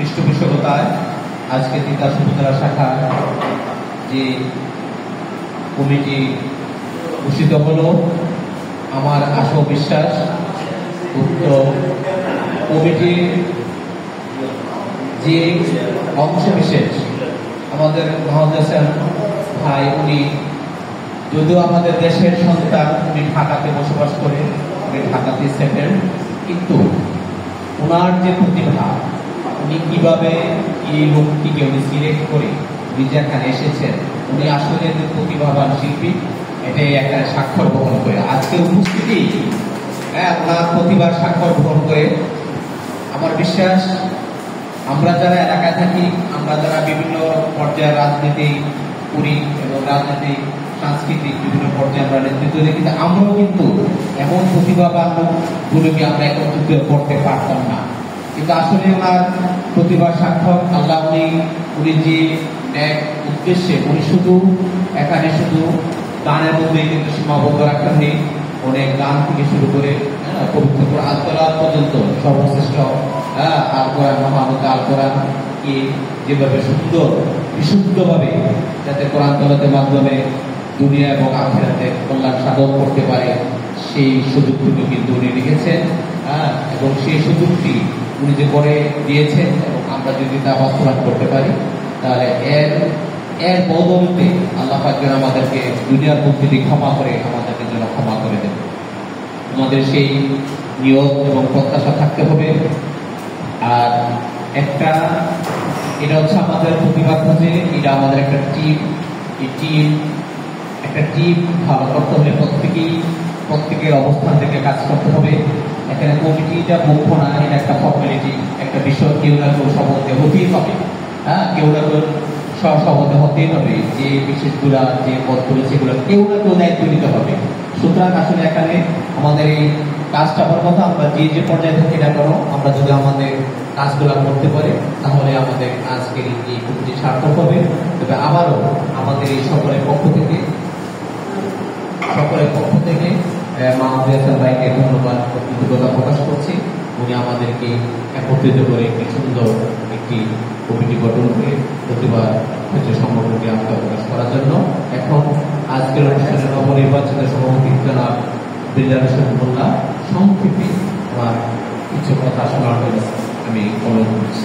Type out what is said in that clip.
পৃষ্ঠপোষকতায় আজকে তিতাস উপজেলা শাখা যে কমিটি ঘোষিত হলো, আমার আশা ও বিশ্বাস উক্ত কমিটির যে অংশ বিশেষ আমাদের মাহমুদ হাসান ভাই, উনি যদিও আমাদের দেশের সন্তান, উনি ঢাকাতে বসবাস করে, উনি ঢাকাতে সেটেল, কিন্তু ওনার যে প্রতিভা, উনি কিভাবে এই লোকটিকে উনি সিলেক্ট করে উনি যেখানে এসেছেন, উনি আসলে যে প্রতিভাবান শিল্পী, এটাই একটা স্বাক্ষর বহন করে আজকে উপস্থিতি, ওনার প্রতিভার স্বাক্ষর বহন করে। আমার বিশ্বাস আমরা যারা এলাকায় থাকি, আমরা যারা বিভিন্ন পর্যায়ে রাজনীতি করি এবং রাজনীতি সাংস্কৃতিক বিভিন্ন পর্যায়ে আমরা নেতৃত্ব দিই, কিন্তু আমরাও কিন্তু এমন প্রতিভাবান লোকগুলোকে আমরা একত্রিত করতে পারতাম না। কিন্তু আসলে ওনার প্রতিভার স্বাক্ষর আল্লাহ, উনি যে এক উদ্দেশ্যে, উনি শুধু এখানে শুধু গানের মধ্যেই কিন্তু সীমাবদ্ধ রাখেননি, অনেক গান থেকে শুরু করে পবিত্র কোরআন তেলাওয়াত পর্যন্ত সর্বশ্রেষ্ঠ আল কোরআন, মহামুখে আল কোরআন কি যেভাবে সুন্দর বিশুদ্ধভাবে যাতে কোরআন তেলাওয়াতের মাধ্যমে দুনিয়া এবং আখিরাতে কল্যাণ সাধন করতে পারে, সেই সুযোগটুকু কিন্তু উনি রেখেছেন। এবং সেই সুযোগটি উনি যে করে দিয়েছেন, এবং আমরা যদি তা বাস্তবায়ন করতে পারি, তাহলে এর বদলতে আল্লাহ পাক যেন আমাদেরকে দুনিয়ার প্রকৃতি ক্ষমা করে আমাদেরকে যেন ক্ষমা করে দেন। আমাদের সেই নিয়ত এবং প্রত্যাশা থাকতে হবে। আর এটা হচ্ছে আমাদের প্রতিভা খোঁজে, এটা আমাদের একটা টিম। এই টিম ভালো করতে হলে প্রত্যেকের অবস্থান থেকে কাজ করতে হবে। এখানে কমিটিটা মুখ্য না, এটা একটা ফর্মালিটি, একটা বিষয়। কেউ না কেউ সভাপতি হতেই হবে, কেউ না কেউ সভাপতি হতেই হবে। যে বিশেষগুলা যে পদগুলো, সেগুলো কেউ না কেউ দায়িত্ব নিতে হবে। সুতরাং আসলে এখানে আমাদের এই কাজটা করার কথা, আমরা যে পর্যায়ে থাকি না কেন, আমরা যদি আমাদের কাজগুলো করতে পারি, তাহলে আমাদের আজকের এই কমিটি সার্থক হবে। তবে আবারও আমাদের এই সকলের পক্ষ থেকে মাহমুদ হাসান ভাইকে ধন্যবাদ, কৃতজ্ঞতা প্রকাশ করছি। উনি আমাদেরকে একত্রিত করে একটি সুন্দর একটি কমিটি গঠন করে প্রতিভা সংগঠনকে আত্মপ্রকাশ করার জন্য। এখন আজকের অনুষ্ঠানের নবনির্বাচিত সভাপতি জনাব বিল্লাল হোসেন মোল্লা সংক্ষেপে আমার কিছু কথা শোনার জন্য আমি অনুরোধ করছি।